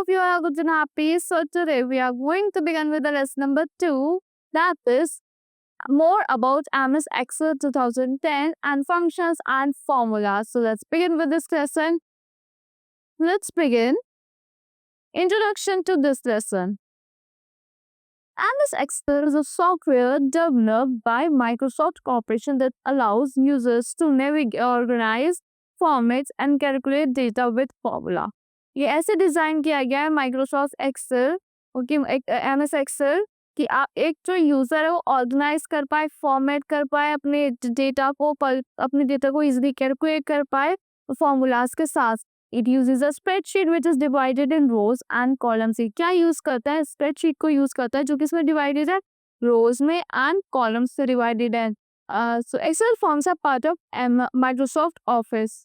hope you are good and happy. So today we are going to begin with the lesson number 2, that is more about MS Excel 2010 and functions and formulas. So let's begin with this lesson. Let's begin. Introduction to this lesson. MS Excel is a software developed by Microsoft Corporation that allows users to navigate, organize, formats and calculate data with formula. ये ऐसे design किया गया है Microsoft Excel MS Excel कि आप एक जो user है वो ऑर्गेनाइज कर पाए, फॉर्मेट कर पाए, अपने डेटा को इजीली कैलकुलेट कर पाए फॉर्मूलाज के साथ. It uses a spreadsheet which is divided in rows and columns. क्या यूज करता है? स्प्रेडशीट को यूज करता है जो कि इसमें डिवाइडेड है रोज में एंड कॉलम्स से डिवाइडेड है. So Excel forms a part of Microsoft Office.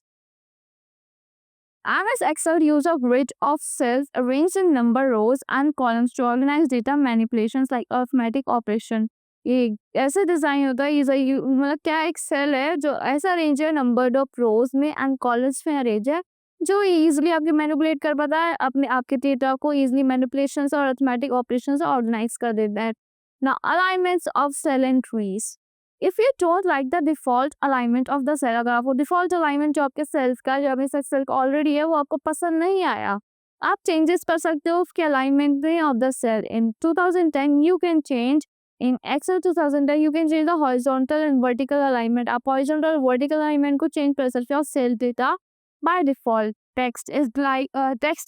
MS Excel use a grid of cells arranged in number rows and columns to organize data manipulations like arithmetic operation. ये ऐसे design होता है, मतलब क्या एक cell है जो ऐसा अरेंज है नंबर ऑफ रोज में एंड कॉलम्स में अरेंज है जो इजीली आपके मैनिपुलेट कर पाता है, अपने आपके डेटा को इजीली मैनिपुलेशंस और अरिथमेटिक ऑपरेशंस ऑर्गेनाइज कर देता है. Now alignments of cell and trees. If you don't like the default alignment of the cell, अगर आपको डिफॉल्ट अलाइनमेंट जो आपके सेल्स का जो अपने सेल का ऑलरेडी है वो आपको पसंद नहीं आया, आप चेंजेस कर सकते हो उसके अलाइनमेंट में of the cell. In 2010 you can change in Excel 2010 you can change the horizontal and vertical alignment. आप हॉरिजॉन्टल और वर्टिकल अलाइनमेंट को चेंज कर सकते हो cell data. By default text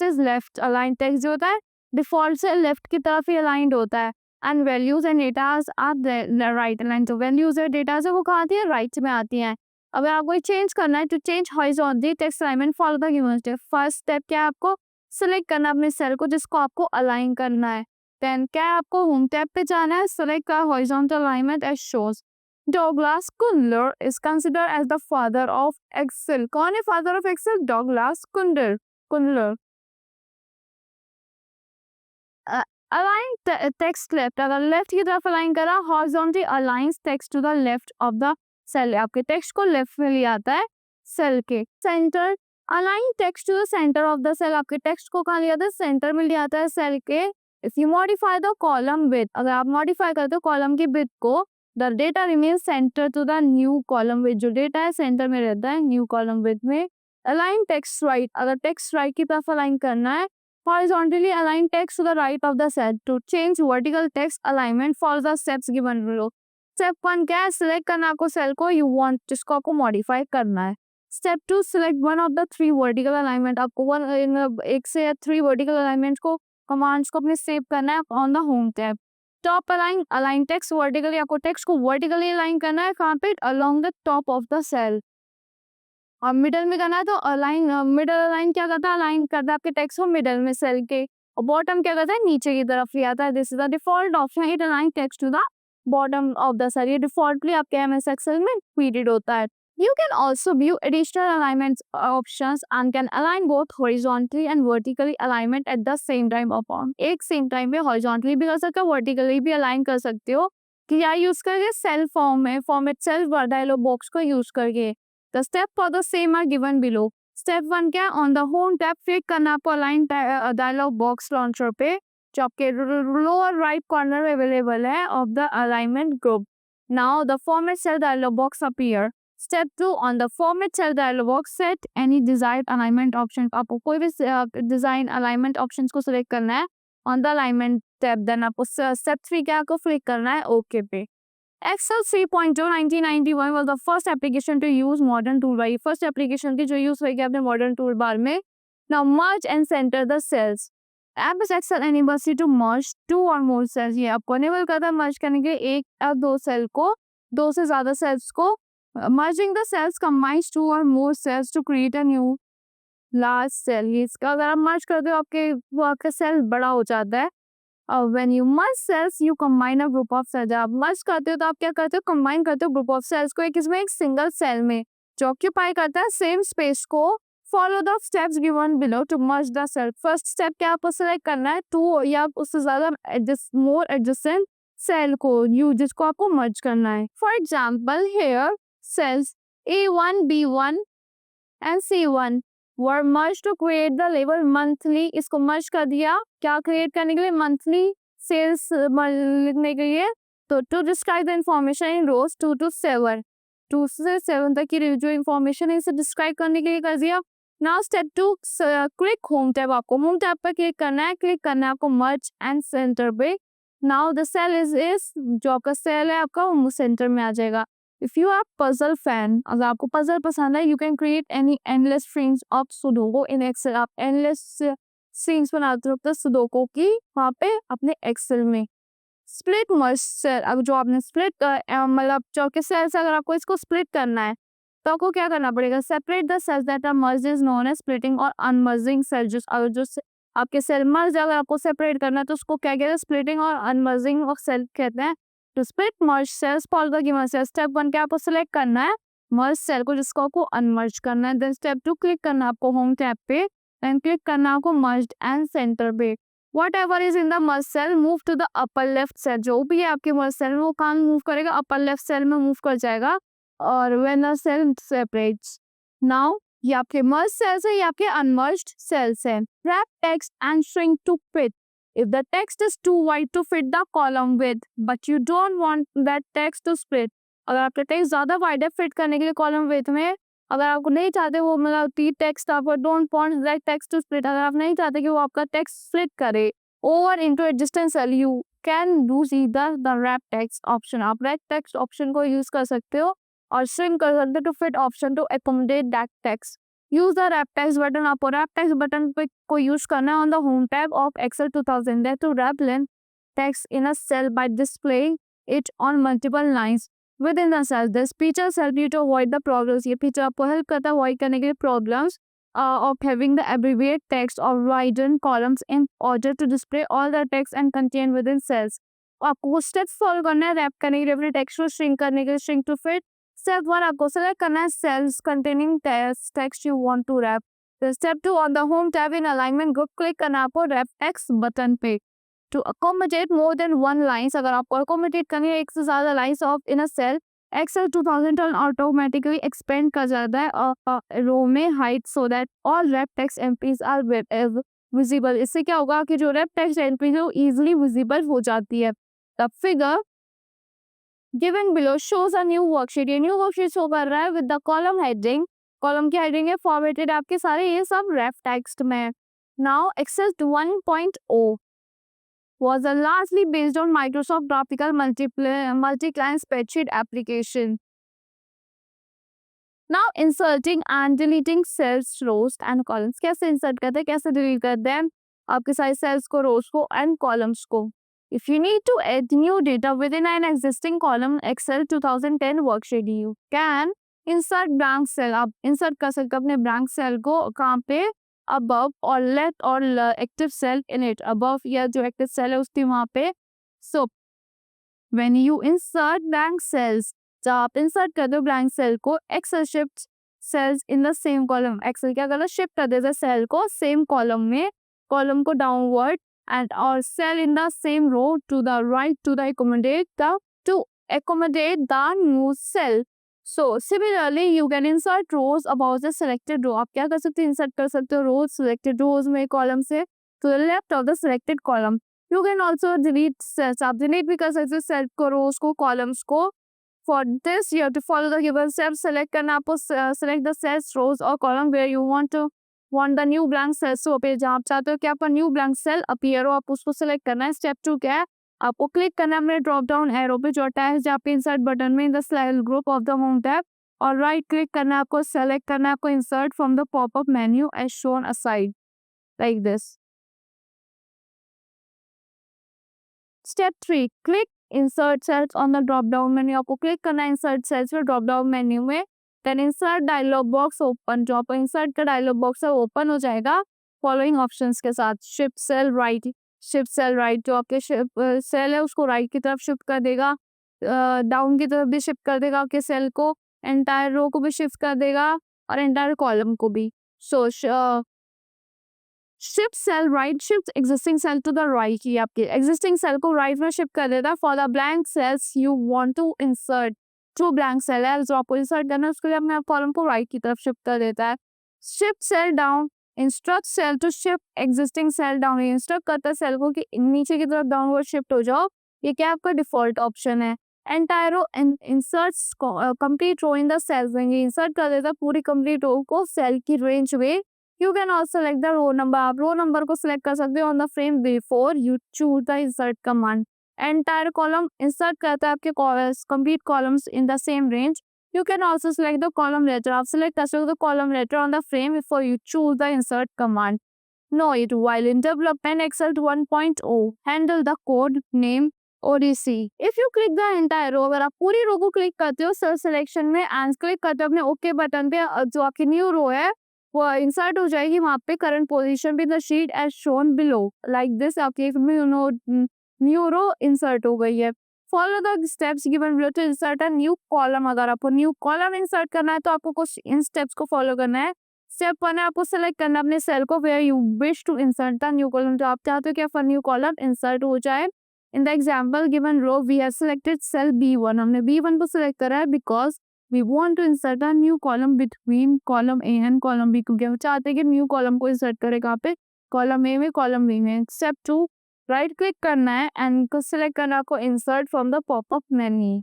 is left align. Text जो होता है डिफॉल्ट से लेफ्ट की तरफ ही अलाइंड होता है and values and datas are right align. तो वैल्यूज और डेटाज है वो कहाँ आती है? राइट में आती हैं. अगर आपको चेंज करना है to change horizontal text alignment follow the given step. First step क्या है? आपको सिलेक्ट करना अपने सेल को जिसको आपको अलाइन करना है. देन क्या है? आपको होम टैब पे जाना है, सिलेक्ट का horizontal alignment as shows. Douglas Kundler is considered as the father of Excel. कौन है father of Excel? Douglas Kundler. Align text left. अगर लेफ्ट की तरफ अलाइन करा, horizontally aligns text to the left of the cell. आपके text को left में ले आता है सेल के. Center align text to the center of the cell. आपके टेक्स्ट को कहाँ ले आता है? सेंटर में ले आता है सेल के. If you modify the column with, अगर आप मॉडिफाई करते हो कॉलम की विथ को, the data remains center to the new column with. जो डेटा है सेंटर में रहता है न्यू कॉलम विथ में. Align text right. अगर टेक्स्ट राइट की तरफ अलाइन करना है, horizontally align text to the right of the cell. To change vertical text alignment, follow the steps given below. Step 1 क्या है? सिलेक्ट करना आपको सेल को you want, जिसको आपको मॉडिफाई करना है. Step 2 select one of the 3 vertical alignment. आपको एक से या 3 vertical alignment को कमांड्स को अपने सेव करना है on the home tab. Top align text vertically. आपको टेक्स्ट को वर्टिकली अलाइन करना है कहाँ पे? Along the top of the cell. और मिडल में करना है तो मिडल अलाइन क्या करता है? अलाइन करता है आपके टेक्स्ट को मिडल में सेल के. और बॉटम क्या करता है? नीचे की तरफ ले आता है. This is the default option. It align text to the bottom of the cell. ये डिफॉल्टली आपके MS Excel में फीडेड होता है. You can also view additional alignment options and can align both horizontally and vertically alignment at the same time. upon एक same time पे horizontally भी कर सकते हो, vertically भी अलाइन कर सकते हो. कि या यूज करके सेल फॉर्म में फॉर्मेट सेल डायलॉग बॉक्स को यूज करके. The steps for the same are given below. Step 1 क्या? On the home tab click करना आपको अलाइन डायलॉग बॉक्स लॉन्चर पे जो आपके लोअर राइट कॉर्नर में अवेलेबल है of the alignment group. Now the format cell dialog box appear. Step 2 on the format cell dialog box, set any desired alignment option. आपको कोई भी design alignment options को select करना है on the alignment tab. Then आपको step 3 क्या आपको क्लिक करना है ओके पे. Excel 3.0 1991 was the first application to use modern toolbar. ये फर्स्ट एप्लीकेशन थी जो यूज हुई अपने मॉडर्न टूल बार में. Now merge and center the cells. MS Excel enables you to merge 2 or more cells. ये आपको enable करता है मर्ज करने के एक या 2 सेल को, 2 से ज्यादा सेल्स को. Merging the cells combines 2 or more cells to create a new large cell. ये इसका अगर आप मर्ज करते हो आपका सेल बड़ा हो जाता है. When you merge cells, you combine a group of cells. जब आप मर्ज करते हो तो आप क्या करते हो? कंबाइन करते हो ग्रुप ऑफ सेल्स को एक सिंगल सेल में जो ऑक्यूपाई करता है सेम स्पेस को. Follow the steps given below to merge the cell. First step क्या आपको सेलेक्ट करना है? 2 या उससे ज्यादा मोर एडजेसेंट सेल को जिसको आपको मर्ज करना है. For example here cells A1, B1 and C1 were merge to create the label monthly, इसको मर्ज कर दिया क्या क्रिएट करने के लिए, मंथली सेल्स लिखने के लिए। तो to describe the information in rows 2 to 7, 2 से 7 तक की जो इंफॉर्मेशन है इसे डिस्क्राइब करने के लिए कर दिया। Now step 2, click home tab, आपको होम टैब पर क्लिक करना है, क्लिक करना है आपको मर्ज एंड सेंटर पे। नाउ द सेल इज जो आपका सेल है आपका वो सेंटर में आ जाएगा। If you are puzzle fan, अगर आपको पजल पसंद है, you can create any endless strings of sudoku in Excel, आप एंडलेस स्ट्रिंग्स बनाते हो तो सुडोको की वहाँ पे अपने एक्सेल में। स्प्लिट मर्ज सेल, अब जो आपने स्प्लिट मतलब जो के सेल्स अगर आपको इसको स्प्लिट करना है तो आपको क्या करना पड़ेगा, separate the cells that are merged is known as splitting और अनमर्जिंग सेल। जो आपके सेल मर्ज अगर आपको सेपरेट करना है तो उसको क्या कहते हैं, स्प्लिटिंग और अनमर्जिंग ऑफ सेल कहते हैं। To split merge cells follow the given step, step 1 क्या आपको सिलेक्ट करना है मर्ज सेल को जिसको आपको अनमर्ज करना है। देन स्टेप 2 क्लिक करना है आपको होम टैब पे, देन क्लिक करना है आपको मर्ज्ड एंड सेंटर पे। Whatever is in the merge cell move to the upper left cell, जो भी है आपके merge cell में वो कहाँ मूव करेगा, upper left cell में मूव कर जाएगा। और when the cell separates, now ये आपके merge cells है, ये आपके unmerged cells है। Wrap text and shrink to fit. If the text is too wide to fit the column width, but you don't want that text to split, अगर आपका text ज्यादा wide है fit करने के लिए कॉलम विड्थ में, अगर आपको नहीं चाहते वो मतलब टेक्स्ट आपको don't want that text to split, अगर आप नहीं चाहते कि वो आपका टेक्स्ट स्प्लिट करे over into adjacent cell, you can use either the wrap text option, आप रैप टेक्स्ट ऑप्शन को यूज कर सकते हो और श्रिंक कर सकते हो to fit option to accommodate that text. Use the wrap text button, आपको रैप टेक्स्ट बटन पे को यूज करना है on the home tab of Excel 2000 that to wrap length text in a cell by displaying it on multiple lines within the cell. This features help you to avoid the problems. ये feature आपको help करता है avoid करने के लिए problems of having the abbreviated text or widen columns in order to display all the text and contain within cells. आपको वो steps follow करना है रैप करने के लिए, अपने text को shrink करने के लिए, shrink to fit. Step 1 आपको select करना है cells containing text you want to wrap. Then step 2 on the home tab in alignment group click करना है आपको wrap text button पे. To accommodate more than one lines, अगर आपको accommodate करनी है एक से ज़्यादा lines of in a cell, Excel 2000 turn automatically expand कर जाता है रो में height so that all wrap text entries are visible. इससे क्या होगा कि जो wrap text entries है वो easily visible हो जाती है। The figure given below shows a new worksheet. ये new worksheet शो कर रहा है with the column heading. column की heading है formatted आपके सारे ये सब wrap text में। Now Excel 1.0 was largely based on Microsoft graphical multi-client spreadsheet application. Now inserting and deleting cells, rows and columns. कैसे insert करते हैं, कैसे delete करते हैं आपके सारे cells को, rows को and columns को. If you need to add new data within an existing column, Excel 2010 worksheet, you can insert blank cell. आप insert कर सकते हो अपने blank cell को कहाँ पे, above or left or active cell in it, above या जो active cell है उसकी वहाँ पे. So when you insert blank cells, जब आप insert कर दो blank cell को, Excel shifts cells in the same column. Excel क्या करता है, shift कर देता है cell को same column में, column को downward and or cell in the same row to the right to accommodate the new cell. So similarly you can insert rows above the selected row. आप क्या कर सकते हैं, insert कर सकते हो rows selected rows में column से to the left of the selected column. You can also delete cells. आप delete भी कर सकते हो cell को, rows को, columns को. For this you have to follow the given steps. Select करना आपको select the cells, rows or column where you want the new blank cell to appear. जहाँ आप चाहते हो कि आपका new blank cell appear हो, आप उसको select करना है. Step 2 क्या है, आपको क्लिक करना है अपने ड्रॉप डाउन एरो पे जो अटैच है आपके इंसर्ट बटन में in the cell group of the home tab, और राइट क्लिक करना है आपको, सेलेक्ट करना है आपको insert from the popup menu as shown aside like this. Step 3 click insert cells on the drop down menu. आपको क्लिक करना है इंसर्ट सेल्स में ड्रॉप डाउन मेन्यू में. Then insert dialog box open, जो आपको इंसर्ट का डायलॉग बॉक्स है ओपन हो जाएगा फॉलोइंग ऑप्शंस के साथ. Shift cell right, shift cell right, जो आपके सेल है उसको राइट की तरफ शिफ्ट कर देगा, डाउन की तरफ भी शिफ्ट कर देगा आपके सेल को, एंटायर रो को भी शिफ्ट कर देगा और एंटायर कॉलम को भी. So shift cell right shift existing cell to the right, ये आपके एग्जिस्टिंग सेल को राइट में शिफ्ट कर देता है for the blank cells you want to insert. जो ब्लैंक सेल है जो आपको इंसर्ट करना है उसके लिए अपने कॉलम को राइट की तरफ शिफ्ट कर देता है. Shift cell down, instruct cell to shift existing cell down, instruct करता है सेल को कि नीचे की तरफ डाउनवर्ड शिफ्ट हो जाओ, ये क्या आपका डिफॉल्ट ऑप्शन है। Entire row inserts complete row in the cell range, insert कर देता पूरी कंप्लीट रो को सेल की रेंज में। You can also select the row number, आप रो नंबर को सिलेक्ट कर सकते हो on the frame before you choose the insert command. Entire column insert करता है आपके complete columns in the same range. You can also select the column letter. आप select कर सकते हो the column letter on the frame before you choose the insert command. Note: while in development, Excel 1.0 handle the code name ODC. If you click the entire row, अगर आप पूरी रो को click करते हो सेल सिलेक्शन में and click करते हो अपने ओके बटन पे, जो आपकी न्यू रो है वो इंसर्ट हो जाएगी वहाँ पे करंट पोजीशन पे the sheet as shown below like this. आपकी न्यू रो इंसर्ट हो गई है। Follow the steps given below to insert a new column. अगर आपको न्यू कॉलम इंसर्ट करना है तो आपको कुछ इन स्टेप्स को फॉलो करना है। स्टेप 1 है आपको सेलेक्ट करना अपने सेल को where you wish to insert the new column, तो आप चाहते हो कि आपका न्यू कॉलम इंसर्ट हो जाए। In the example given row we have selected cell B1, हमने B1 को सिलेक्ट करा है because we want to insert a new column between column A and column B, क्योंकि हम चाहते हैं कि न्यू कॉलम को इंसर्ट करें कहाँ पे, कॉलम ए में कॉलम बी में। स्टेप 2 राइट क्लिक करना है एंड सिलेक्ट करना आपको insert from the popup menu.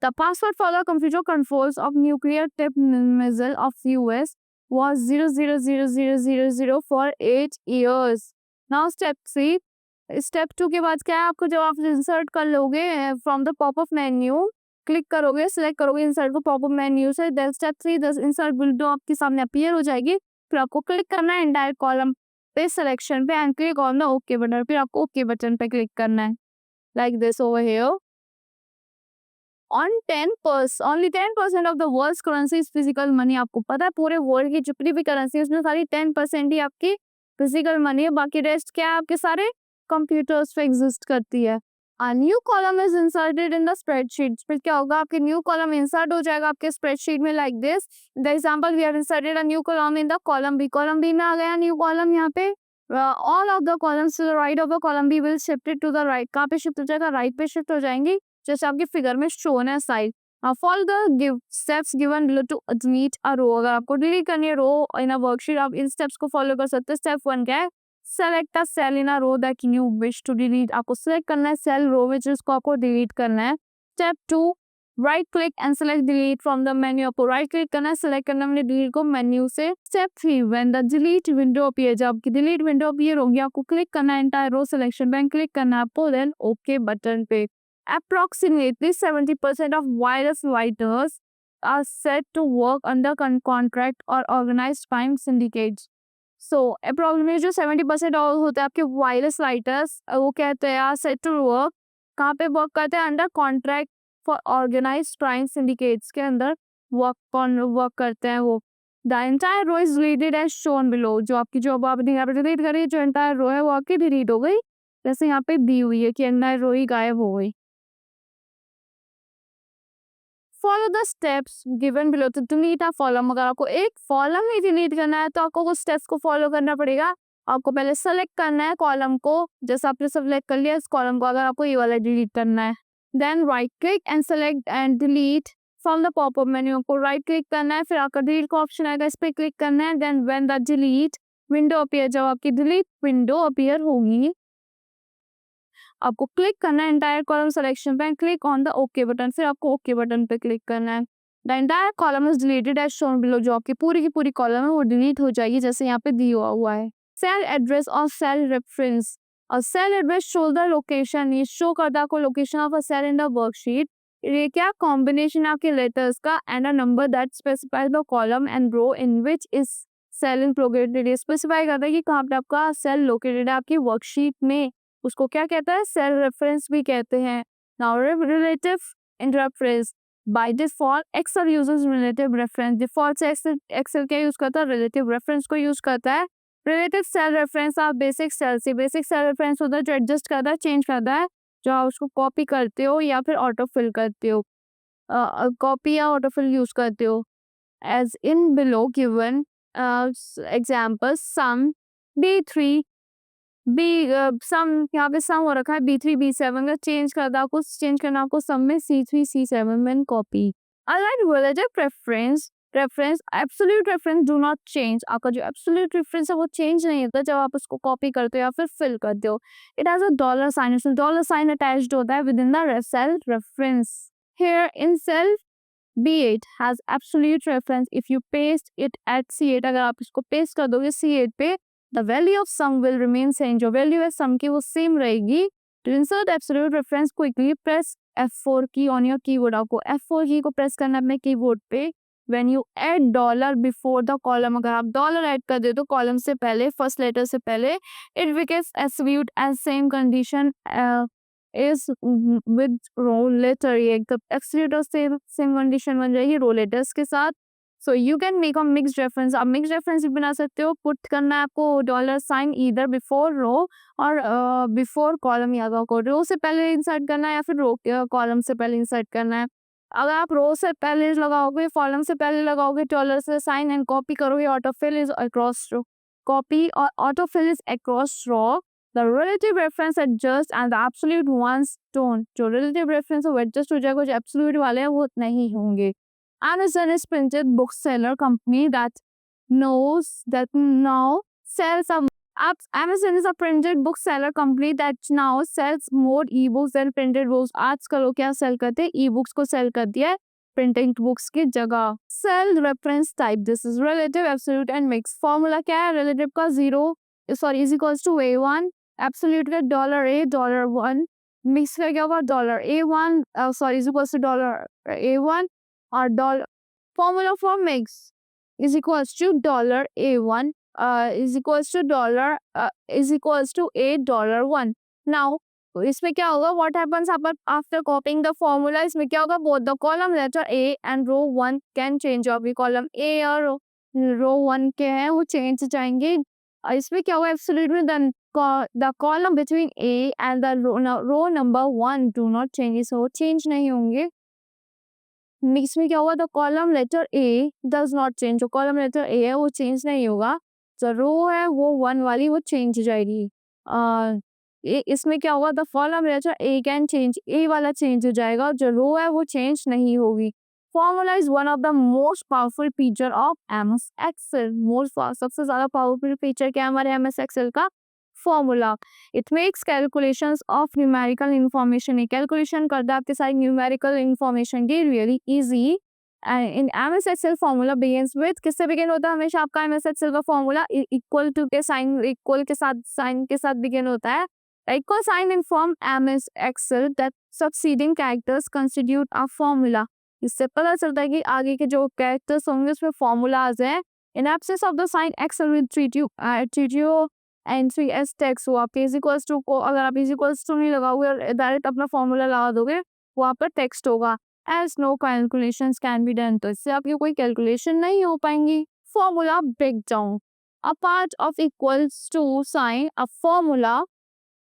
The password for the computer controls of nuclear tip missile of US was 000000 for 8 years. Now step 3. Step 2 के बाद क्या है, आपको जब आप इंसर्ट कर लोगे from the popup menu, click करोगे सिलेक्ट करोगे इंसर्ट को पॉपअप मेन्यू से, then step 3 the insert window आपके सामने अपीयर हो जाएगी। फिर आपको क्लिक करना है एंटायर कॉलम पे सिलेक्शन पे and click on the okay button, फिर आपको ओके बटन पे क्लिक करना है like this over here. only 10% of the world's currency is physical money। आपको पता है पूरे वर्ल्ड की जितनी भी करेंसी है उसमें सारी 10% ही आपकी फिजिकल मनी है, बाकी रेस्ट क्या है आपके सारे कंप्यूटर्स पे एग्जिस्ट करती है। A new column is inserted in the spreadsheet। फिर क्या होगा, आपके न्यू कॉलम इंसर्ट हो जाएगा आपके स्प्रेडशीट में like this. The example we have inserted a new column in the column B, column B में आ गया न्यू कॉलम। यहाँ पे all of the columns to the right of the column B will shifted to the right, कहाँ पे shift हो जाएगा, right पे शिफ्ट हो जाएंगी जैसे आपकी फिगर में शोन है side. Follow the steps given below to delete a row. अगर आपको डिलीट करनी है रो इन अ वर्कशीट आप इन स्टेप्स को फॉलो कर सकते हैं। स्टेप 1 क्या है, select a cell in a row that you wish to delete. आपको सिलेक्ट करना है सेल रो में जिसको आपको डिलीट करना है। Step 2 right click and select delete from the menu. आपको राइट क्लिक करना है, सेलेक्ट करना है डिलीट को मेन्यू से। Step 3 when the delete window appear, जब आपकी डिलीट विंडो अपीयर होगी आपको क्लिक करना है एंटायर रो सिलेक्शन पे, क्लिक करना है आपको देन ओके बटन पे। Approximately 70% of wireless writers are said to work under contract or organized crime syndicates. So, approximately जो 70% और होते हैं आपके वायरलेस राइटर्स वो कहते हैं आर सेट टू वर्क, कहाँ पे वर्क करते हैं, under contract for organised crime syndicates के अंदर वर्क करते हैं वो। The entire row is deleted as shown below, जो आपकी जॉब आपने यहाँ पे डिलीट करी जो एंटायर रो है वो आपकी डिलीट हो गई जैसे यहाँ पे दी हुई है कि एंटायर रो ही गायब हो गई। Follow the steps given below to delete a column. अगर आपको एक कॉलम ही डिलीट करना है तो आपको कुछ स्टेप्स को फॉलो करना पड़ेगा। आपको पहले सेलेक्ट करना है कॉलम को, जैसे आपने सेलेक्ट कर लिया इस कॉलम को, अगर आपको ये वाला डिलीट करना है then right click and select and delete from the popup menu. को राइट क्लिक करना है, फिर आपका डिलीट का ऑप्शन आएगा इस पर क्लिक करना है, then when the delete window appear, जब आपकी डिलीट विंडो अपीयर होगी आपको क्लिक करना है एंटायर कॉलम सिलेक्शन पे, click on the okay button, फिर आपको ओके बटन पे क्लिक करना है। The entire column is deleted as shown below, जो आपकी पूरी की पूरी कॉलम है वो डिलीट हो जाएगी जैसे यहाँ पे दिया हुआ है। सेल एड्रेस और सेल रेफरेंस, और cell address show the location, ये शो करता है आपको location of a cell in the worksheet. ये क्या कॉम्बिनेशन आपके लेटर्स का and a number that specifies the column and row in which is cell in located, ये स्पेसिफाई करता है कि कहाँ पे आपका सेल लोकेटेड है आपकी वर्कशीट में, उसको क्या कहता है, सेल रेफरेंस भी कहते हैं। Now relative in reference, by default Excel uses relative reference, default से एक्सेल क्या यूज करता है, रिलेटिव रेफरेंस को यूज करता है। रिलेटिव सेल रेफरेंस आप बेसिक सेल से, बेसिक सेल रेफरेंस होता है जो एडजस्ट करता है, चेंज करता है, जो आप उसको कॉपी करते हो या फिर ऑटो फिल करते हो, कॉपी या ऑटो फिल यूज करते हो। As in below given example sum B3 B sum, यहाँ पे सम हो रखा है B3 B7 का, चेंज करना आपको, चेंज करना आपको सम में C3 C7 में copy. Align relative preference, reference, absolute reference do not change. आपका जो एब्सोल्यूट रेफरेंस है वो चेंज नहीं होता जब आप उसको कॉपी करते हो या फिर फिल करते हो। It has a dollar sign, उसमें डॉलर साइन अटैच्ड होता है with in the cell reference. Here in cell B8 has absolute reference. If you paste it at C8, अगर आप इसको पेस्ट कर दोगे C8 पे, the value of sum will remain same. जो वैल्यू है सम की वो सेम रहेगी। To insert absolute reference quickly, press F4 key on your keyboard. आपको F4 की को प्रेस करना है अपने कीबोर्ड पे। When you add dollar before the column, अगर आप डॉलर ऐड कर दे तो कॉलम से पहले, फर्स्ट लेटर से पहले, it becomes absolute as same condition is with row letter, ये एकदम एब्सोल्यूट और सेम कंडीशन बन जाएगी रो लेटर्स के साथ। So you can make a mixed reference, आप मिक्स्ड रेफरेंस भी बना सकते हो। पुट करना है आपको डॉलर साइन ईदर बिफोर रो और बिफोर कॉलम, या आपको रो से पहले इंसर्ट करना है या फिर रो कॉलम से पहले इंसर्ट करना है। अगर आप रो से पहले लगाओगे, कॉलम से पहले लगाओगे डॉलर से साइन एंड कॉपी करोगे, autofill is across row, copy और autofill is across row. The relative reference adjust and the absolute ones don't. जो relative reference है वो adjust हो जाएगा, जो absolute वाले हैं वो नहीं होंगे। Amazon is printed bookseller company that knows that now sells a Amazon is a printed bookseller company that now sells more ebooks than printed books. आजकल वो क्या सेल करते हैं, e-books को सेल कर दिया है प्रिंटिंग बुक्स की जगह। Cell reference type, this is relative, absolute and mix. Formula क्या है, रिलेटिव का is equals to A1, absolute का $1, मिक्स का क्या होगा $A1 is equals to $A1 और dollar. Formula for mix is equals to $A1 is equals to $1। Now इसमें क्या होगा, what happens after copying the formula, इसमें क्या होगा, both the column letter A and row 1 can change. अभी column A और row 1 के हैं वो चेंज जाएंगे। इसमें क्या होगा, absolutely the column between A and the row number 1 do not change, so change नहीं होंगे। मिक्स में क्या होगा, the column letter A does not change, जो कॉलम लेटर ए है वो चेंज नहीं होगा, जो रो है वो 1 वाली वो चेंज हो जाएगी। इसमें क्या होगा, the column letter A can change, A वाला चेंज हो जाएगा, जो रो है वो चेंज नहीं होगी। Formula is one of the most powerful feature of MS Excel. सबसे ज्यादा पावरफुल फीचर क्या है हमारे एमएस एक्सेल का, formula. It makes calculations of numerical information, ये कैलकुलेशन करता है आपके सारे न्यूमेरिकल इंफॉर्मेशन की really easy. In MS Excel formula begins with, किससे बिगिन होता है हमेशा आपका एमएस एक्सेल का फॉर्मूला, इक्वल टू के साइन, इक्वल के साथ साइन के साथ बिगिन होता है। Equal sign inform MS Excel that succeeding characters constitute a formula. इससे पता चलता है कि आगे के जो कैरेक्टर्स होंगे उसमें फॉर्मूलाज हैं। In absence of the sign Excel will treat you entry as text, वो आप इज इक्वल्स टू को, अगर आप इज इक्वल्स टू नहीं लगाओगे और डायरेक्ट अपना फॉर्मूला लगा दोगे वहाँ पर टेक्स्ट होगा। As no calculations can be done, तो इससे आपकी कोई कैलकुलेशन नहीं हो पाएंगी। Formula break down, a part of equals to sign a formula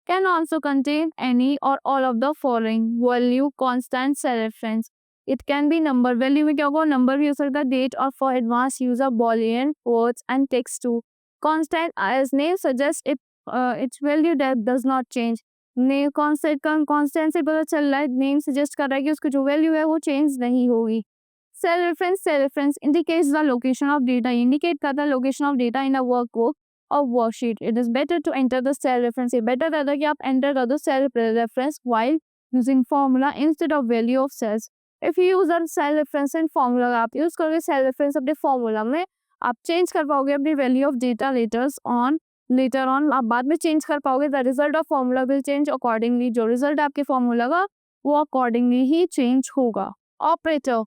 can also contain any or all of the following: value, constant, cell reference. It can be number, value में क्या होगा, number भी हो सकता है, date और for advanced user boolean, words and text too. Constant, as name suggests, its value that does not change. Name constant से पता चल रहा है, name suggest कर रहा है कि उसकी जो value है वो change नहीं होगी। Cell reference indicates the location of data, indicate करता है location of data in a workbook और worksheet. It is better to enter the cell reference, ये better रहता है कि आप enter कर दो cell reference while using formula instead of value of cells. If you use a cell reference in formula, आप use करोगे cell reference अपने formula में, आप change कर पाओगे अपनी value of data later on आप बाद में change कर पाओगे। The result of formula will change accordingly, जो result आपके formula का वो accordingly ही change होगा। Operator,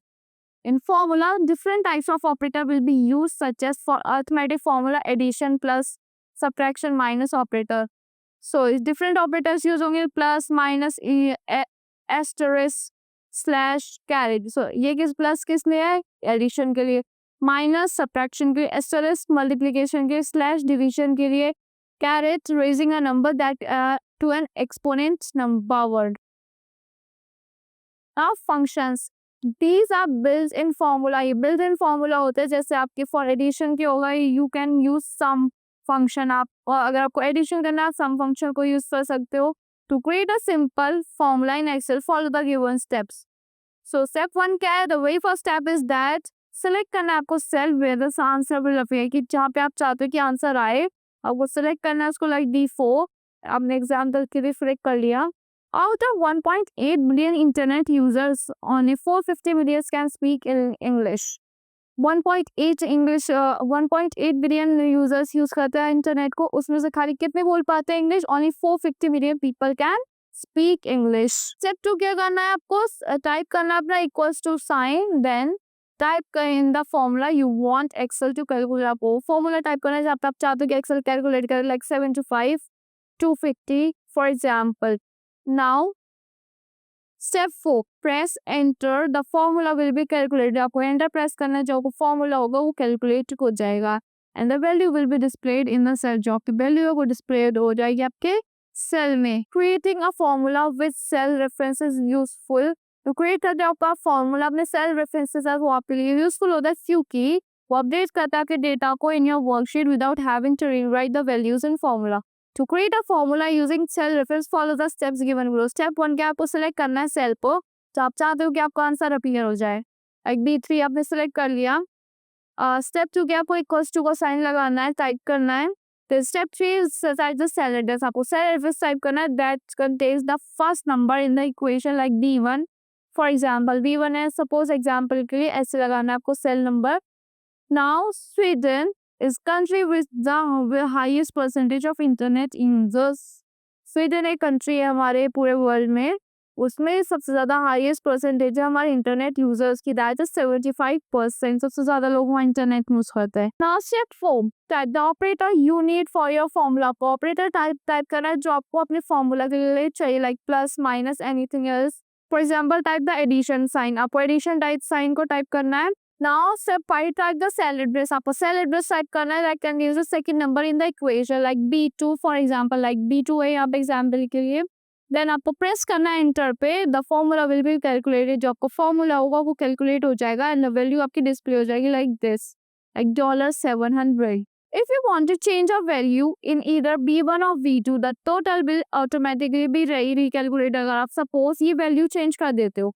in formula, different types of operator will be used, such as for arithmetic formula addition, plus, subtraction, minus operator. So different operators use होंगे, plus, minus, asterisk, slash, carry. So ये plus किस लिए है, addition के लिए, minus subtraction के लिए, asterisk multiplication के लिए, slash division के लिए, caret raising a number that to an exponent number. Now functions, these are built in formula, ये built in formula होते हैं, जैसे आपके for addition के होगा you can use sum function, आप अगर आपको addition करना है sum function को use कर सकते हो। To create a simple formula in Excel, follow the given steps. So step 1 क्या है, the very first step is that select करना है आपको cell where the answer will appear, कि जहाँ पे आप चाहते हो कि आंसर आए आपको सेलेक्ट करना है उसको, लाइक D4 आपने एग्जाम्पल के लिए सिलेक्ट कर लिया। Out of 1.8 billion internet users, only 450 million can speak in English. 1.8 billion users use करते हैं इंटरनेट को, उसमें से खाली कितने बोल पाते हैं English? Only 450 million people can speak English. Step 2 क्या करना है आपको? टाइप करना है अपना equals to sign, then type in the formula you want Excel to calculate. आपको फॉर्मूला टाइप करना है जहाँ पे आप चाहते हो कि एक्सेल कैलकुलेट करे, like 7 to 5 250 for example. Now step 4 press enter, the formula will be calculated. आपको एंटर प्रेस करना है, जो फॉर्मूला होगा वो कैलकुलेट हो जाएगा and the value will be displayed in the cell, जो आपकी वैल्यू है वो डिस्प्लेड हो जाएगी आपके सेल में। Creating a formula with cell references useful, तो क्रिएट करते हैं आपका फॉर्मूला अपने सेल रेफरेंसेस है वो आपके लिए यूजफुल होता है, क्योंकि वो अपडेट करता है आपके डेटा को in your worksheet without having to rewrite the values in formula. To create a formula using cell reference, follow the steps given below. Step 1 क्या आपको सिलेक्ट करना है सेल को, तो आप चाहते हो कि आपका आंसर अपीयर हो जाए, लाइक B3 आपने सिलेक्ट कर लिया। स्टेप 2 क्या आपको इक्वल्स टू का साइन लगाना है, टाइप करना है। तो step 3 set the cell address, आपको सेल एड्रेस टाइप करना है that contains the first number in the equation, like B1 for example. B1 है सपोज एग्जाम्पल के लिए, ऐसे लगाना है आपको cell number. Now Sweden is country with the highest percentage of internet users. Sweden एक कंट्री है हमारे पूरे वर्ल्ड में, उसमें सबसे ज्यादा हाईएस्ट परसेंटेज है हमारे इंटरनेट यूजर्स की, दैट इज 75%। सबसे ज्यादा लोग वहाँ इंटरनेट यूज करते हैं। Now step 4 type the operator you need for your formula. आपको ऑपरेटर टाइप करना है जो आपको अपने फॉर्मूला के लिए चाहिए, like plus minus anything else. For example type the addition sign, आपको एडिशन टाइप साइन को टाइप करना है। Now step 5 type the cell address, आपको cell address type करना है that contains the second number in the equation, like B2 for example, like B2 है यहाँ पे example के लिए। then आपको press करना है enter पे, the formula will be calculated, जो आपको formula होगा वो calculate हो जाएगा and the value आपकी display हो जाएगी like this, like $700। If you want to change a value in either B1 or B2, the total will automatically be recalculated। अगर आप suppose ये value change कर देते हो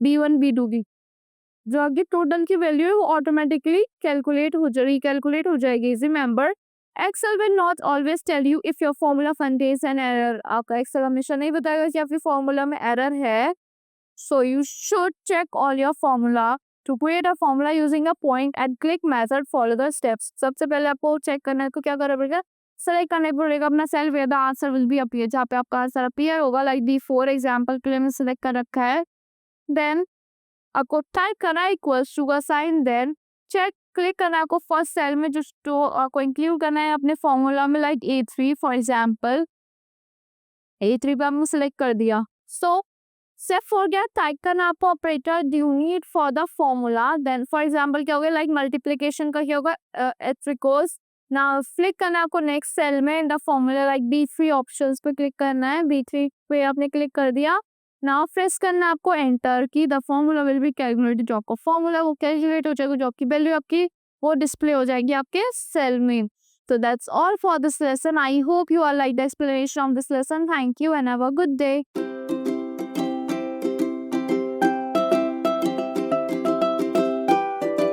B1 B2 की, जो आपकी टोटल की वैल्यू है वो ऑटोमेटिकली कैलकुलेट हो रिकैलकुलेट हो जाएगी। Remember Excel will not always tell you if your formula contains an error, आपका एक्सेल हमेशा नहीं बताएगा कि आपकी फॉर्मूला में एरर है। So you should check all your formula to create a formula using a point and click method, follow the steps. सबसे पहले आपको चेक करना है, क्या करना पड़ेगा? सेलेक्ट करना पड़ेगा अपना cell where the answer will be appear, जहाँ पे आपका आंसर अपीयर होगा, लाइक D4 एग्जाम्पल के लिए मैंने सेलेक्ट कर रखा है। देन आपको टाइप करना है इक्वल्स टू का साइन, देन चेक क्लिक करना है आपको फर्स्ट सेल में जो आपको इंक्लूड करना है अपने फॉर्मूला में, like A3 for example. A3 पे आपने सिलेक्ट कर दिया। सो स्टेप 4 क्या टाइप करना आपको operator due need for the formula, then for example क्या होगा, लाइक मल्टीप्लीकेशन का क्या होगा, एट्रिकोस। ना क्लिक करना है आपको नेक्स्ट सेल में in the formula, like B3 options पे क्लिक करना है। B3 पे आपने क्लिक कर दिया। नाउ प्रेस करना है आपको एंटर की, the formula will be calculated, जो आपका फॉर्मूला वो कैलकुलेट हो जाएगा, जो आपकी वैल्यू आपकी वो डिस्प्ले हो जाएगी आपके सेल में। So that's all for this lesson. I hope you all like the explanation of this lesson. Thank you and have a good day.